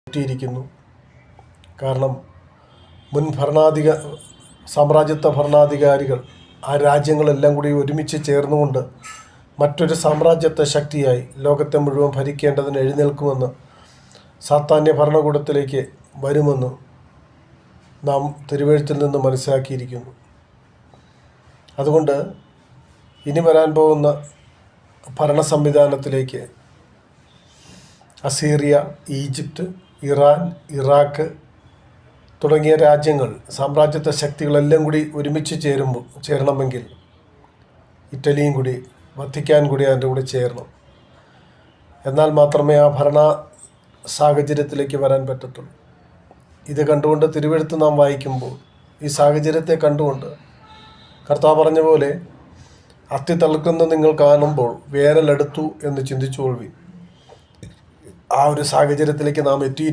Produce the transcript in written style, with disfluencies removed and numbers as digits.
എത്തിയിരിക്കുന്നു. കാരണം മുൻ സാമ്രാജ്യത്വ ഭരണാധികാരികൾ ആ രാജ്യങ്ങളെല്ലാം കൂടി ഒരുമിച്ച് ചേർന്നുകൊണ്ട് മറ്റൊരു സാമ്രാജ്യത്വ ശക്തിയായി ലോകത്തെ മുഴുവൻ ഭരിക്കേണ്ടതിന് എഴുന്നേൽക്കുമെന്ന് സാത്താന്യ ഭരണകൂടത്തിലേക്ക് വരുമെന്ന് നാം തിരുവെഴുത്തിൽ നിന്ന് മനസ്സിലാക്കിയിരിക്കുന്നു. അതുകൊണ്ട് ഇനി വരാൻ പോകുന്ന ഭരണ സംവിധാനത്തിലേക്ക് അസീറിയ, ഈജിപ്റ്റ്, ഇറാൻ, ഇറാഖ് തുടങ്ങിയ രാജ്യങ്ങൾ, സാമ്രാജ്യത്വ ശക്തികളെല്ലാം കൂടി ഒരുമിച്ച് ചേരണമെങ്കിൽ ഇറ്റലിയും കൂടി, വത്തിക്കാൻ കൂടി അതിൻ്റെ കൂടെ ചേരണം. എന്നാൽ മാത്രമേ ആ ഭരണ സാഹചര്യത്തിലേക്ക് വരാൻ പറ്റത്തുള്ളൂ. ഇത് കണ്ടുകൊണ്ട് തിരുവെഴുത്ത് നാം വായിക്കുമ്പോൾ ഈ സാഹചര്യത്തെ കണ്ടുകൊണ്ട് കർത്താവ് പറഞ്ഞ പോലെ അത്തി തളിർക്കുന്ന നിങ്ങൾ കാണുമ്പോൾ വേരലെടുത്തു എന്ന് ചിന്തിച്ചുകൊള്ളുവിൻ. ആ ഒരു സാഹചര്യത്തിലേക്ക് നാം എത്തിയിരിക്കുന്നു.